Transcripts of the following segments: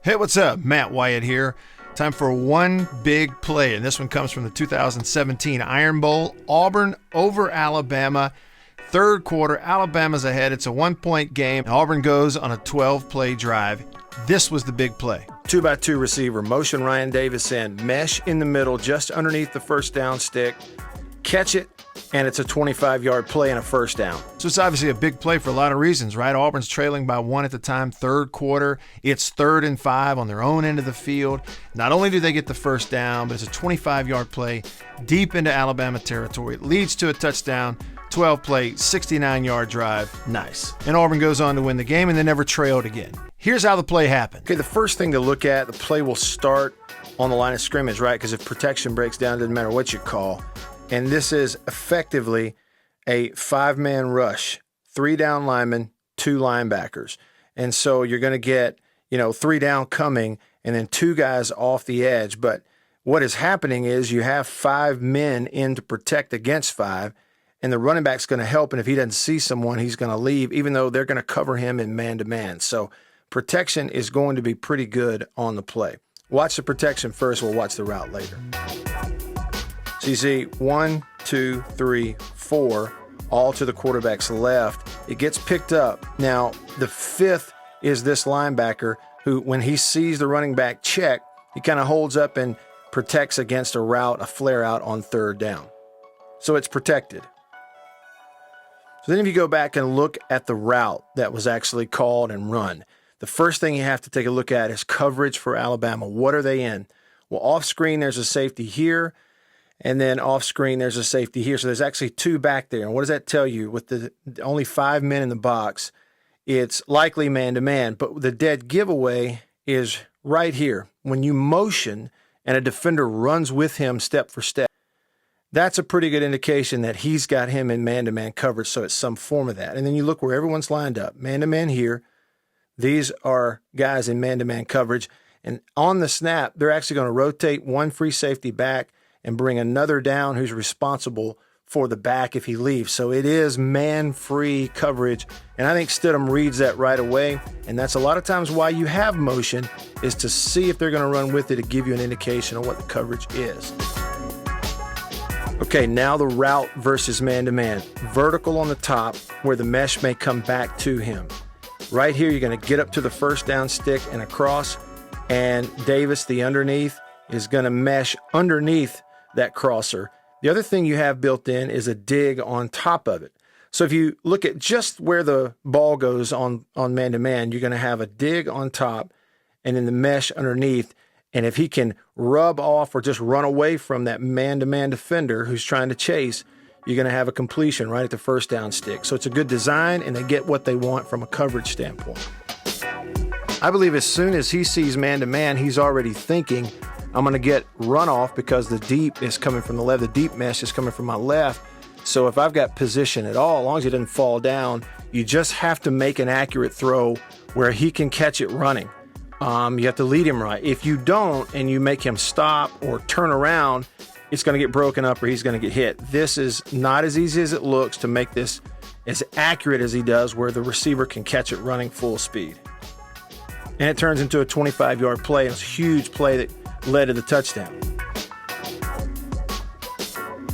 Hey, what's up? Matt Wyatt here. Time for one big play, and this one comes from the 2017 Iron Bowl. Auburn over Alabama. Third quarter, Alabama's ahead. It's a 1-point game. Auburn goes on a 12-play drive. This was the big play. 2x2 receiver, motion Ryan Davis in, mesh in the middle, just underneath the first down stick, catch it, and it's a 25-yard play and a first down. So it's obviously a big play for a lot of reasons, right? Auburn's trailing by 1 at the time, third quarter. It's 3rd and 5 on their own end of the field. Not only do they get the first down, but it's a 25-yard play deep into Alabama territory. It leads to a touchdown, 12-play, 69-yard drive. Nice. And Auburn goes on to win the game, and they never trailed again. Here's how the play happened. Okay, the first thing to look at, the play will start on the line of scrimmage, right? Because if protection breaks down, it doesn't matter what you call. And this is effectively a 5-man rush, 3 down linemen, 2 linebackers. And so you're going to get, 3 down coming and then 2 guys off the edge. But what is happening is you have 5 men in to protect against 5, and the running back's going to help. And if he doesn't see someone, he's going to leave, even though they're going to cover him in man-to-man. So protection is going to be pretty good on the play. Watch the protection first. We'll watch the route later. So you see 1, 2, 3, 4, all to the quarterback's left. It gets picked up. Now, the 5th is this linebacker who, when he sees the running back check, he kind of holds up and protects against a route, a flare out on 3rd down. So it's protected. So then if you go back and look at the route that was actually called and run, the first thing you have to take a look at is coverage for Alabama. What are they in? Well, off screen, there's a safety here. And then off screen, there's a safety here. So there's actually 2 back there. And what does that tell you? With the only 5 men in the box, it's likely man-to-man. But the dead giveaway is right here. When you motion and a defender runs with him step for step, that's a pretty good indication that he's got him in man-to-man coverage. So it's some form of that. And then you look where everyone's lined up. Man-to-man here. These are guys in man-to-man coverage. And on the snap, they're actually going to rotate 1 free safety back and bring another down who's responsible for the back if he leaves. So it is man-free coverage, and I think Stidham reads that right away, and that's a lot of times why you have motion, is to see if they're going to run with it to give you an indication of what the coverage is. Okay, now the route versus man-to-man. Vertical on the top where the mesh may come back to him. Right here, you're going to get up to the first down stick and across, and Davis, the underneath, is going to mesh underneath that crosser. The other thing you have built in is a dig on top of it. So if you look at just where the ball goes on man-to-man, you're going to have a dig on top and then the mesh underneath. And if he can rub off or just run away from that man-to-man defender who's trying to chase, you're going to have a completion right at the first down stick. So it's a good design, and they get what they want from a coverage standpoint. I believe as soon as he sees man-to-man, he's already thinking, I'm going to get runoff because the deep is coming from the left. The deep mesh is coming from my left. So if I've got position at all, as long as he doesn't fall down, you just have to make an accurate throw where he can catch it running. You have to lead him right. If you don't and you make him stop or turn around, it's going to get broken up or he's going to get hit. This is not as easy as it looks to make this as accurate as he does, where the receiver can catch it running full speed. And it turns into a 25-yard play. It's a huge play that led to the touchdown.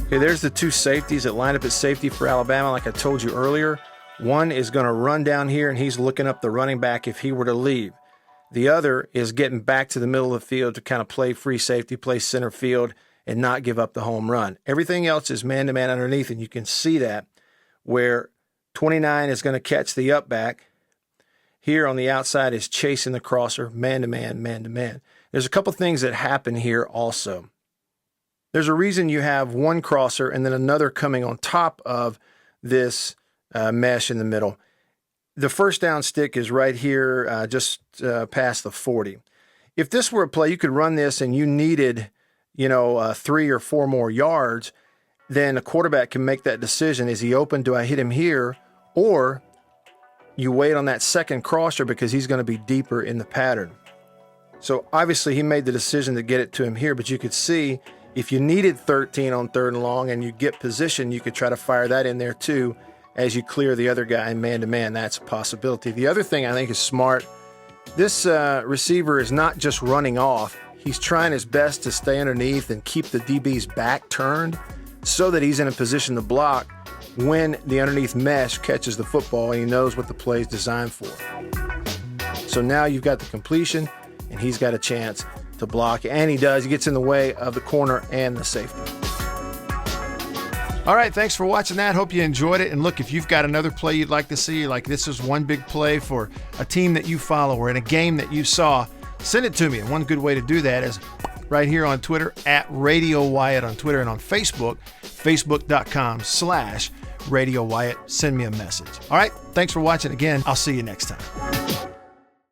Okay, there's the 2 safeties that line up at safety for Alabama. Like I told you earlier, one is going to run down here and he's looking up the running back if he were to leave. The other is getting back to the middle of the field to kind of play free safety, play center field, and not give up the home run. Everything else is man-to-man underneath, and you can see that where 29 is going to catch the up back. Here on the outside is chasing the crosser, man-to-man, man-to-man. There's a couple things that happen here also. There's a reason you have one crosser and then another coming on top of this mesh in the middle. The first down stick is right here, just past the 40. If this were a play, you could run this and you needed, 3 or 4 more yards, then a quarterback can make that decision. Is he open? Do I hit him here? Or you wait on that second crosser because he's going to be deeper in the pattern. So obviously he made the decision to get it to him here, but you could see if you needed 13 on 3rd and long and you get position, you could try to fire that in there too as you clear the other guy in man-to-man. That's a possibility. The other thing I think is smart This receiver is not just running off. He's trying his best to stay underneath and keep the DB's back turned so that he's in a position to block when the underneath mesh catches the football and he knows what the play is designed for. So now you've got the completion and he's got a chance to block, and he does. He gets in the way of the corner and the safety. All right, thanks for watching that. Hope you enjoyed it. And look, if you've got another play you'd like to see, like this is one big play for a team that you follow or in a game that you saw, send it to me. And one good way to do that is right here on Twitter, at Radio Wyatt on Twitter, and on Facebook, facebook.com/Radio Wyatt. Send me a message. All right, thanks for watching again. I'll see you next time.